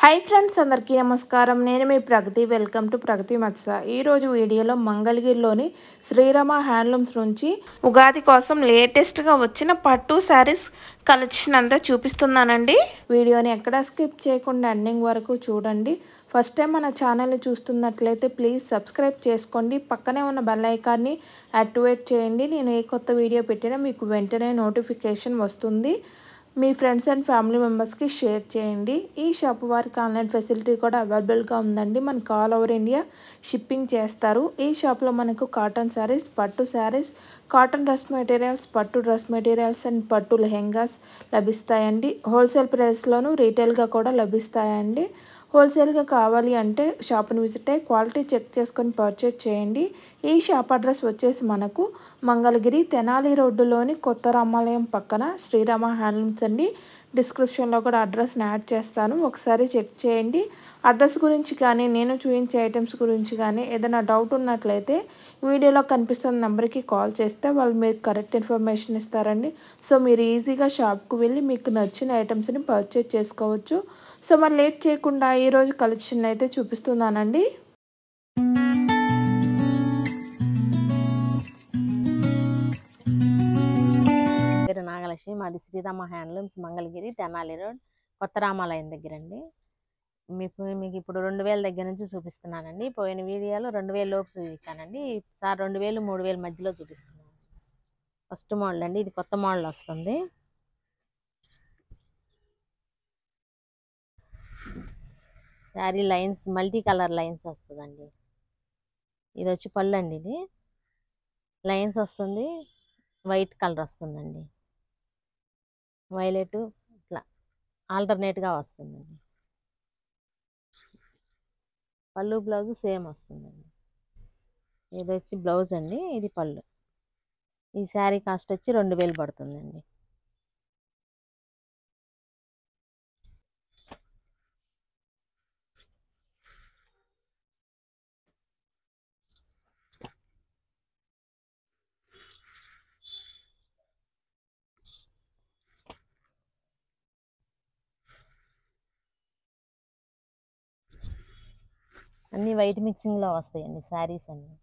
Hi friends, అందరికీ నమస్కారం. నేను మీ ప్రగతి. వెల్కమ్ టు ప్రగతి మత్స. ఈరోజు వీడియోలో మంగళగిరిలోని శ్రీరామ హ్యాండ్లూమ్స్ నుంచి ఉగాది కోసం లేటెస్ట్గా వచ్చిన పట్టు శారీస్ కలెక్షన్ అంతా చూపిస్తున్నానండి. వీడియోని ఎక్కడా స్కిప్ చేయకుండా ఎండింగ్ వరకు చూడండి. ఫస్ట్ టైం మన ఛానల్ని చూస్తున్నట్లయితే ప్లీజ్ సబ్స్క్రైబ్ చేసుకోండి. పక్కనే ఉన్న బెల్ ఐకాన్ని యాక్టివేట్ చేయండి. నేను ఏ కొత్త వీడియో పెట్టినా మీకు వెంటనే నోటిఫికేషన్ వస్తుంది. మీ ఫ్రెండ్స్ అండ్ ఫ్యామిలీ మెంబర్స్కి షేర్ చేయండి. ఈ షాప్ వారికి ఆన్లైన్ ఫెసిలిటీ కూడా అవైలబుల్గా ఉందండి. మనకు ఆల్ ఓవర్ ఇండియా షిప్పింగ్ చేస్తారు. ఈ షాప్లో మనకు కాటన్ శారీస్, పట్టు శారీస్, కాటన్ డ్రెస్ మెటీరియల్స్, పట్టు డ్రెస్ మెటీరియల్స్ అండ్ పట్టు లెహెంగాస్ లభిస్తాయండి. హోల్సేల్ ప్రైస్లోనూ రీటైల్గా కూడా లభిస్తాయండి. హోల్సేల్గా కావాలి అంటే షాప్ని విజిట్ అయ్యి క్వాలిటీ చెక్ చేసుకొని పర్చేజ్ చేయండి. ఈ షాప్ అడ్రస్ వచ్చేసి మనకు మంగళగిరి తెనాలి రోడ్డులోని కొత్త రామాలయం పక్కన శ్రీరామ హ్యాండ్లూమ్స్ అండి. డిస్క్రిప్షన్లో కూడా అడ్రస్ని యాడ్ చేస్తాను, ఒకసారి చెక్ చేయండి. అడ్రస్ గురించి కానీ నేను చూపించే ఐటమ్స్ గురించి కానీ ఏదైనా డౌట్ ఉన్నట్లయితే వీడియోలో కనిపిస్తున్న నెంబర్కి కాల్ చేస్తే వాళ్ళు మీకు కరెక్ట్ ఇన్ఫర్మేషన్ ఇస్తారండి. సో మీరు ఈజీగా షాప్కి వెళ్ళి మీకు నచ్చిన ఐటమ్స్ని పర్చేజ్ చేసుకోవచ్చు. సో మరి లేట్ చేయకుండా ఈరోజు కలెక్షన్ అయితే చూపిస్తున్నానండి. పేరు నాగలక్ష్మి. మాది శ్రీరామ హ్యాండ్లూమ్స్, మంగళగిరి, తెనాలి రోడ్, కొత్త రామాలయం దగ్గర అండి. మీకు ఇప్పుడు 2000 దగ్గర నుంచి చూపిస్తున్నానండి. పోయిన వీడియోలో 2000 లోపు చూపించానండి. ఈసారి 2000, 3000 మధ్యలో చూపిస్తున్నాను. ఫస్ట్ మోడల్ అండి, ఇది కొత్త మోడల్ వస్తుంది. Sari lines, multi colour lines వస్తుందండి. ఇది వచ్చి పళ్ళు అండి. ఇది లైన్స్ వస్తుంది, వైట్ కలర్ వస్తుందండి. వైలెట్ ఇట్లా ఆల్టర్నేట్గా వస్తుందండి. పళ్ళు బ్లౌజ్ సేమ్ వస్తుందండి. ఇది వచ్చి బ్లౌజ్ అండి, ఇది పళ్ళు. ఈ శారీ కాస్ట్ వచ్చి 2000 పడుతుందండి. అన్నీ వైట్ మిక్సింగ్లో వస్తాయండి శారీస్ అన్నీ.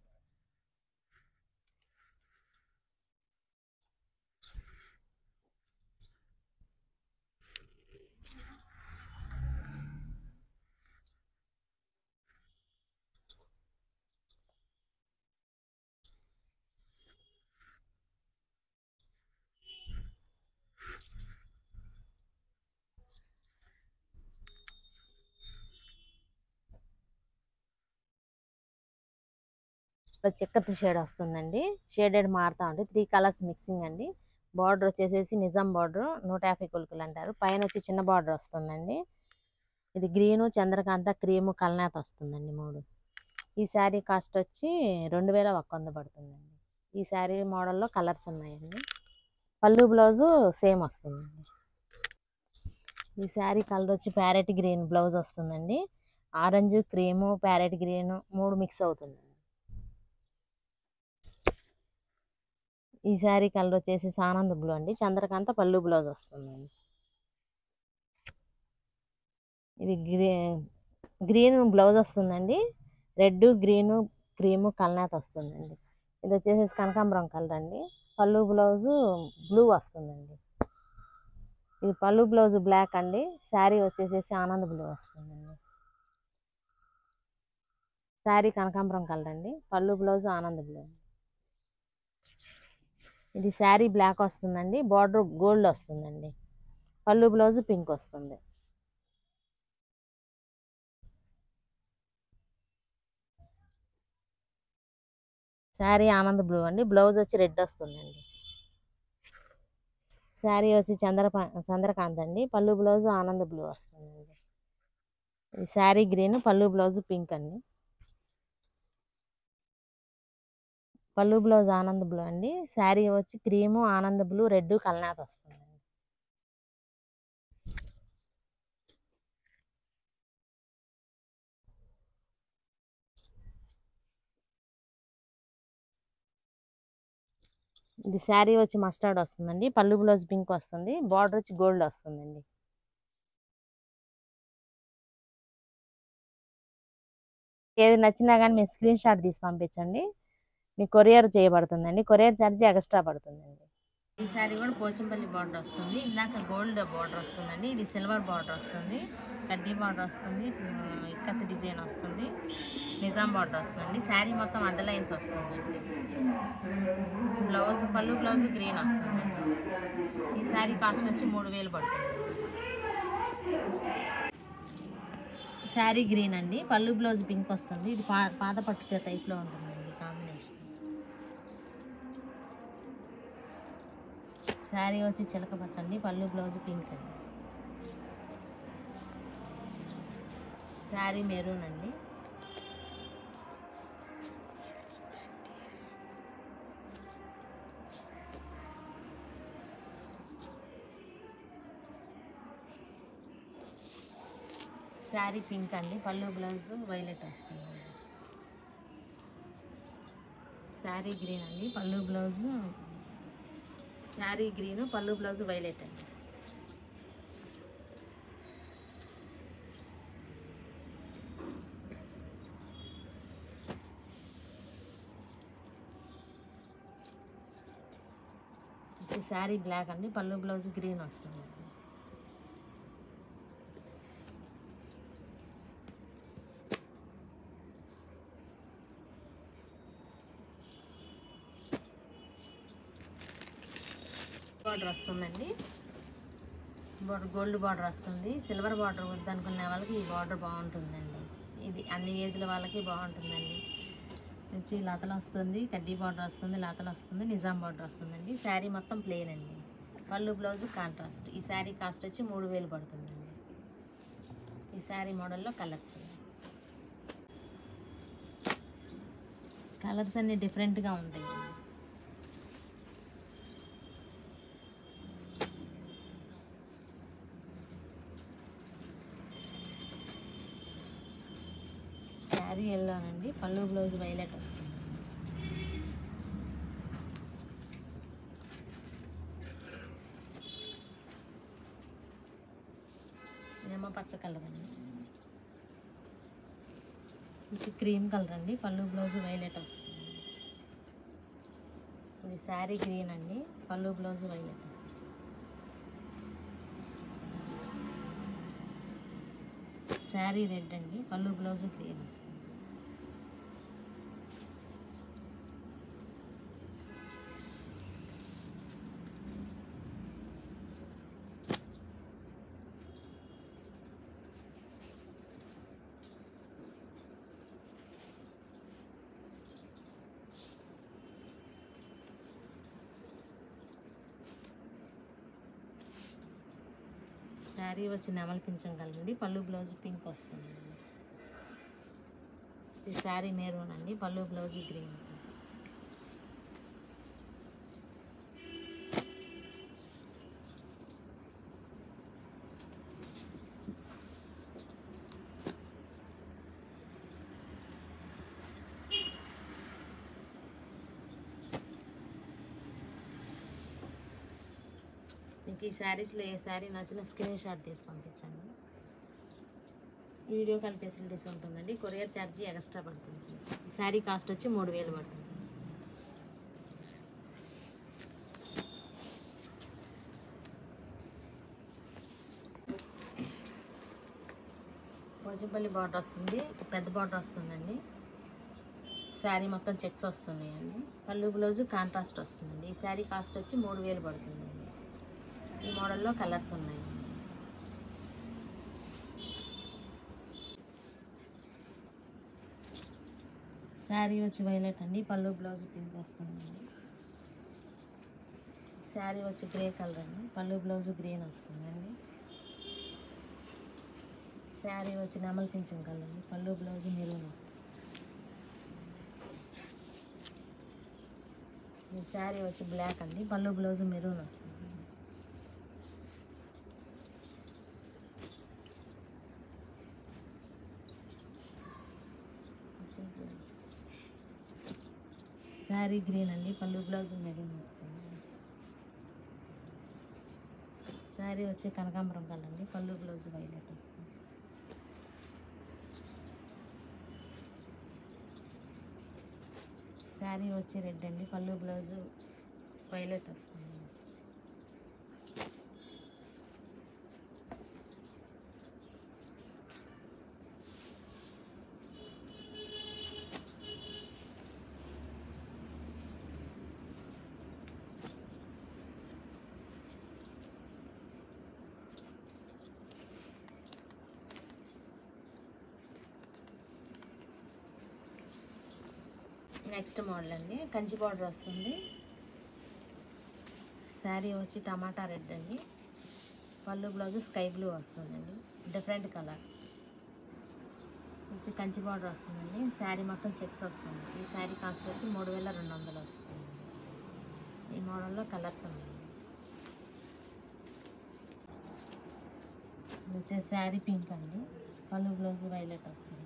చిక్కటి షేడ్ వస్తుందండి. షేడెడ్ మారుతా ఉంటుంది. 3 కలర్స్ మిక్సింగ్ అండి. బార్డర్ వచ్చేసేసి నిజాం బార్డర్, 150 కొలుకులు అంటారు. పైన వచ్చి చిన్న బార్డర్ వస్తుందండి. ఇది గ్రీను, చంద్రకాంత, క్రీము, కల్నేత వస్తుందండి 3. ఈ శారీ కాస్ట్ వచ్చి 2100 పడుతుందండి. ఈ శారీ మోడల్లో కలర్స్ ఉన్నాయండి. పళ్ళు బ్లౌజు సేమ్ వస్తుందండి. ఈ శారీ కలర్ వచ్చి ప్యారెట్ గ్రీన్ బ్లౌజ్ వస్తుందండి. Orange, cream, parrot green 3 mix అవుతుంది. ఈ శారీ కలర్ వచ్చేసి ఆనంద్ బ్లూ అండి. చంద్రకాంత పళ్ళు బ్లౌజ్ వస్తుందండి. ఇది గ్రీన్ బ్లౌజ్ వస్తుందండి. రెడ్, గ్రీను, క్రీము, కల్నేత వస్తుందండి. ఇది వచ్చేసి కనకాంబరం కలర్ అండి. పళ్ళు బ్లౌజు బ్లూ వస్తుందండి. ఇది పళ్ళు బ్లౌజ్ బ్లాక్ అండి. శారీ వచ్చేసేసి ఆనంద్ బ్లూ వస్తుందండి. శారీ కనకాంబరం కలర్ అండి. పళ్ళు బ్లౌజ్ ఆనంద్ బ్లూ. ఇది శారీ బ్లాక్ వస్తుందండి. బార్డర్ గోల్డ్ వస్తుందండి. పళ్ళు బ్లౌజ్ పింక్ వస్తుంది. శారీ ఆనంద్ బ్లూ అండి. బ్లౌజ్ వచ్చి రెడ్ వస్తుందండి. శారీ వచ్చి చంద్రకాంత్ అండి. పళ్ళు బ్లౌజ్ ఆనంద్ బ్లూ వస్తుందండి. ఇది శారీ గ్రీన్, పళ్ళు బ్లౌజ్ పింక్ అండి. పళ్ళు బ్లౌజ్ ఆనంద్ బ్లూ అండి. శారీ వచ్చి క్రీము, ఆనంద్ బ్లూ, రెడ్, కల్నాథ్ వస్తుందండి. ఇది శారీ వచ్చి మస్టర్డ్ వస్తుందండి. పళ్ళు బ్లౌజ్ పింక్ వస్తుంది. బార్డర్ వచ్చి గోల్డ్ వస్తుందండి. ఏది నచ్చినా కానీ మీరు స్క్రీన్ షాట్ తీసి పంపించండి, మీకు కొరియర్ చేయబడుతుందండి. కొరియర్ ఛార్జ్ ఎక్స్ట్రా పడుతుందండి. ఈ సారీ కూడా పోచంపల్లి బార్డర్ వస్తుంది. ఇందాక గోల్డ్ బార్డర్ వస్తుందండి, ఇది సిల్వర్ బార్డర్ వస్తుంది, కడ్డీ బార్డర్ వస్తుంది, ఇక్కత్ డిజైన్ వస్తుంది, నిజాం బార్డర్ వస్తుందండి. శారీ మొత్తం అండర్ లైన్స్ వస్తుందండి. పళ్ళు బ్లౌజ్ గ్రీన్ వస్తుందండి. ఈ శారీ కాస్ట్ వచ్చి 3000 పడుతుంది. శారీ గ్రీన్ అండి, పళ్ళు బ్లౌజ్ పింక్ వస్తుంది. ఇది పాత పట్టు చీర టైప్లో ఉంటుందండి కాంబినేషన్. శారీ వచ్చి చిలక పచ్చండి, పళ్ళు బ్లౌజ్ పింక్ అండి. శారీ మెరూన్ అండి. శారీ పింక్ అండి, పళ్ళు బ్లౌజ్ వైలెట్ వస్తుంది. శారీ గ్రీన్ అండి, పళ్ళు బ్లౌజ్ శారీ గ్రీన్, పళ్ళు బ్లౌజ్ వైలెట్ అండి. శారీ బ్లాక్ అండి, పళ్ళు బ్లౌజ్ గ్రీన్ వస్తుంది. బార్డర్ వస్తుందండి, గోల్డ్ బార్డర్ వస్తుంది. సిల్వర్ బార్డర్ వద్దనుకునే వాళ్ళకి ఈ బార్డర్ బాగుంటుందండి. ఇది అన్ని ఏజ్ల వాళ్ళకి బాగుంటుందండి. వచ్చి లతలు వస్తుంది, కడ్డీ బార్డర్ వస్తుంది, లతలు వస్తుంది, నిజాం బార్డర్ వస్తుందండి. శారీ మొత్తం ప్లెయిన్ అండి, పళ్ళు బ్లౌజ్ కాంట్రాస్ట్. ఈ శారీ కాస్ట్ వచ్చి 3000 పడుతుందండి. ఈ శారీ మోడల్లో కలర్స్ అన్నీ డిఫరెంట్గా ఉంటాయి. శారీ ఎల్లోనండి, పళ్ళు బ్లౌజ్ వైలెట్ వస్తుంది. నిమ్మ పచ్చ కలర్ అండి, ఇది క్రీమ్ కలర్ అండి, పళ్ళు బ్లౌజ్ వైలెట్ వస్తుంది. ఇది శారీ గ్రీన్ అండి, పళ్ళు బ్లౌజ్ వైలెట్ వస్తుంది. శారీ రెడ్ అండి, పళ్ళు బ్లౌజ్ గ్రీన్ వస్తుంది. శారీ వచ్చి నెమలి పింఛం కలర్ అండి, పళ్ళు బ్లౌజ్ పింక్ వస్తుంది. ఈ శారీ మెరూన్ అండి, పళ్ళు బ్లౌజ్ గ్రీన్. మీకు ఈ శారీస్లో ఏ శారీ నచ్చిన స్క్రీన్ షాట్ తీసి పంపించండి. వీడియో కాల్ ఫెసిలిటీస్ ఉంటుందండి, కొరియర్ ఛార్జీ ఎక్స్ట్రా పడుతుంది. ఈ శారీ కాస్ట్ వచ్చి 3000 పడుతుంది. పోచంపల్లి బార్డర్ వస్తుంది, పెద్ద బార్డర్ వస్తుందండి. శారీ మొత్తం చెక్స్ వస్తున్నాయండి, పళ్ళు బ్లౌజ్ కాంట్రాస్ట్ వస్తుందండి. ఈ శారీ కాస్ట్ వచ్చి 3000 పడుతుందండి. ఈ మోడల్లో కలర్స్ ఉన్నాయి. శారీ వచ్చి వైలెట్ అండి, పళ్ళు బ్లౌజ్ పింక్ వస్తుందండి. శారీ వచ్చి గ్రే కలర్ అండి, పళ్ళు బ్లౌజ్ గ్రీన్ వస్తుందండి. శారీ వచ్చి నెమలి పింఛం కలర్ అండి, పళ్ళు బ్లౌజ్ మెరూన్ వస్తుంది. ఈ శారీ వచ్చి బ్లాక్ అండి, పళ్ళు బ్లౌజ్ మెరూన్ వస్తుంది. శారీ గ్రీన్ అండి, పళ్ళు బ్లౌజ్ మెరూన్ వస్తుంది. శారీ వచ్చి కనకాంబరం కలర్ అండి, పళ్ళు బ్లౌజ్ వైలెట్ వస్తుంది. శారీ వచ్చి రెడ్ అండి, పళ్ళు బ్లౌజు వైలెట్ వస్తుంది. నెక్స్ట్ మోడల్ అండి, కంచి బార్డర్ వస్తుంది. శారీ వచ్చి టమాటా రెడ్ అండి, పళ్ళు బ్లౌజ్ స్కై బ్లూ వస్తుందండి, డిఫరెంట్ కలర్ వచ్చి కంచి బార్డర్ వస్తుందండి. శారీ మొత్తం చెక్స్ వస్తుంది. ఈ శారీ కాస్ట్ వచ్చి 3200 వస్తుంది. ఈ మోడల్లో కలర్స్ ఉన్నాయి. వచ్చే శారీ పింక్ అండి, పళ్ళు బ్లౌజ్ వైలెట్ వస్తుంది.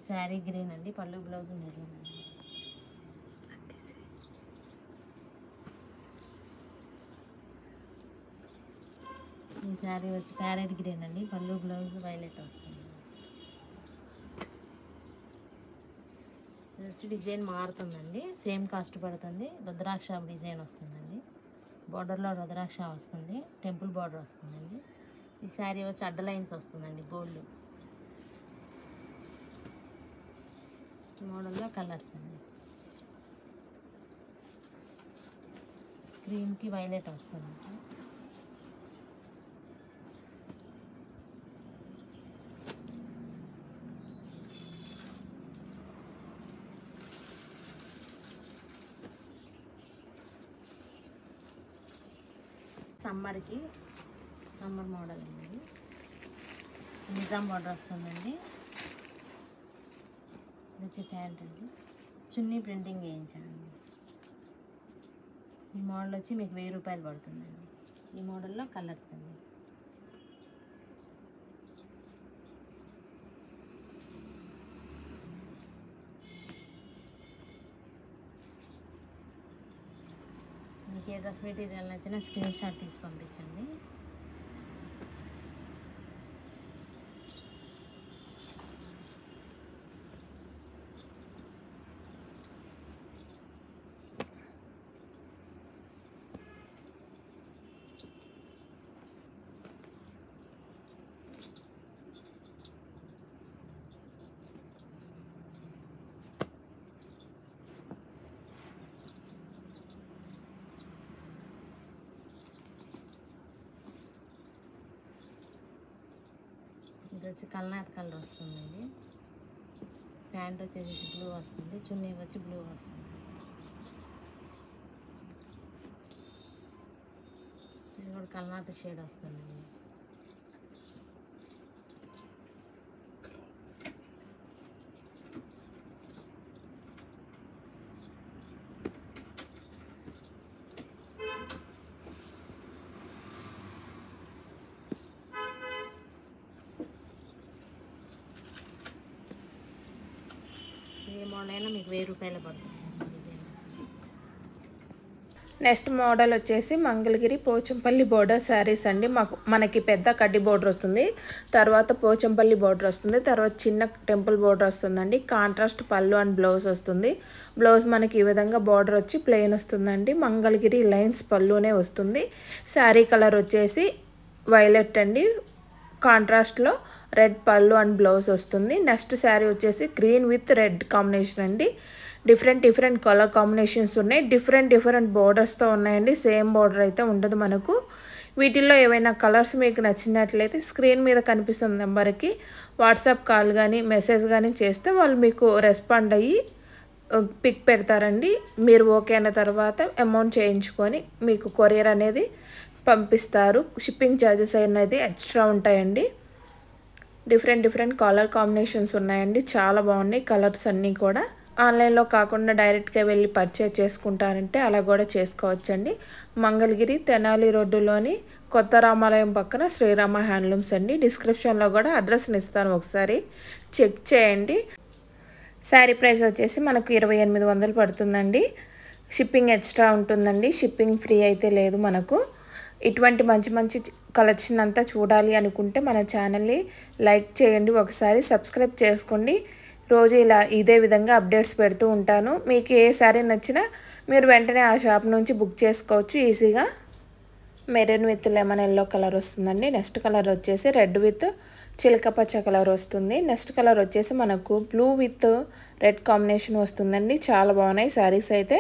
శారీ గ్రీన్ అండి, పళ్ళు బ్లౌజ్ మెరూన్ అండి. ఈ శారీ వచ్చి ప్యారెట్ గ్రీన్ అండి, పళ్ళు బ్లౌజ్ వైలెట్ వస్తుంది. ఇది వచ్చి డిజైన్ మారుతుందండి, సేమ్ కాస్ట్ పడుతుంది. రుద్రాక్ష డిజైన్ వస్తుందండి, బార్డర్లో రుద్రాక్ష వస్తుంది, టెంపుల్ బార్డర్ వస్తుందండి. ఈ శారీ వచ్చి అడ్డ లైన్స్ వస్తుందండి, గోల్డ్ మోడల్లో కలర్స్ అండి. క్రీమ్కి వైలెట్ వస్తుంది. సమ్మర్ మోడల్ అండి, నిజాం బార్డర్ వస్తుందండి. ఇది వచ్చి ప్యాంట్ అండి, చున్నీ ప్రింటింగ్ వేయించానండి. ఈ మోడల్ వచ్చి మీకు 1000 రూపాయలు పడుతుందండి. ఈ మోడల్లో కలర్స్ అండి. మీకు ఏ డ్రెస్ మెటీరియల్ నచ్చినా స్క్రీన్ షాట్ తీసి పంపించండి. ఇది వచ్చి కల్నాథ్ కలర్ వస్తుందండి. ప్యాంట్ వచ్చేసి బ్లూ వస్తుంది, చున్నీ వచ్చి బ్లూ వస్తుంది. ఇది కూడా కల్నాథ్ షేడ్ వస్తుందండి. ఏ మోడల్ అయినా మీకు 1000 రూపాయలు పడుతుంది. నెక్స్ట్ మోడల్ వచ్చేసి మంగళగిరి పోచంపల్లి బోర్డర్ శారీస్ అండి. మనకి పెద్ద కడ్డీ బోర్డర్ వస్తుంది, తర్వాత పోచంపల్లి బోర్డర్ వస్తుంది, తర్వాత చిన్న టెంపుల్ బోర్డర్ వస్తుందండి. కాంట్రాస్ట్ పళ్ళు అండ్ బ్లౌజ్ వస్తుంది. బ్లౌజ్ మనకి ఈ విధంగా బోర్డర్ వచ్చి ప్లెయిన్ వస్తుందండి. మంగళగిరి లైన్స్ పళ్ళునే వస్తుంది. శారీ కలర్ వచ్చేసి వైలెట్ అండి, కాంట్రాస్ట్లో రెడ్ పళ్ళు అండ్ బ్లౌజ్ వస్తుంది. నెక్స్ట్ శారీ వచ్చేసి గ్రీన్ విత్ రెడ్ కాంబినేషన్ అండి. డిఫరెంట్ కలర్ కాంబినేషన్స్ ఉన్నాయి, డిఫరెంట్ బోర్డర్స్తో ఉన్నాయండి. సేమ్ బోర్డర్ అయితే ఉండదు మనకు. వీటిల్లో ఏవైనా కలర్స్ మీకు నచ్చినట్లయితే స్క్రీన్ మీద కనిపిస్తున్న నెంబర్కి వాట్సాప్ కాల్ కానీ మెసేజ్ కానీ చేస్తే వాళ్ళు మీకు రెస్పాండ్ అయ్యి పిక్ పెడతారండి. మీరు ఓకే అయిన తర్వాత అమౌంట్ చేయించుకొని మీకు కొరియర్ అనేది పంపిస్తారు. షిప్పింగ్ ఛార్జెస్ అనేది ఎక్స్ట్రా ఉంటాయండి. డిఫరెంట్ కలర్ కాంబినేషన్స్ ఉన్నాయండి, చాలా బాగున్నాయి కలర్స్ అన్నీ కూడా. ఆన్లైన్లో కాకుండా డైరెక్ట్గా వెళ్ళి పర్చేజ్ చేసుకుంటారంటే అలా కూడా చేసుకోవచ్చండి. మంగళగిరి తెనాలి రోడ్డులోని కొత్త రామాలయం పక్కన శ్రీరామ హ్యాండ్లూమ్స్ అండి. డిస్క్రిప్షన్లో కూడా అడ్రస్ని ఇస్తాను, ఒకసారి చెక్ చేయండి. శారీ ప్రైస్ వచ్చేసి మనకు 2800 పడుతుందండి. షిప్పింగ్ ఎక్స్ట్రా ఉంటుందండి, షిప్పింగ్ ఫ్రీ అయితే లేదు మనకు. ఇటువంటి మంచి మంచి కలెక్షన్ అంతా చూడాలి అనుకుంటే మన ఛానల్ని లైక్ చేయండి, ఒకసారి సబ్స్క్రైబ్ చేసుకోండి. రోజు ఇలా ఇదే విధంగా అప్డేట్స్ పెడుతూ ఉంటాను. మీకు ఏ శారీ నచ్చినా మీరు వెంటనే ఆ షాప్ నుంచి బుక్ చేసుకోవచ్చు ఈజీగా. Maroon with lemon yellow colour వస్తుందండి. నెక్స్ట్ కలర్ వచ్చేసి రెడ్ విత్ చిలక పచ్చ కలర్ వస్తుంది. నెక్స్ట్ కలర్ వచ్చేసి మనకు బ్లూ విత్ రెడ్ కాంబినేషన్ వస్తుందండి. చాలా బాగున్నాయి శారీస్ అయితే.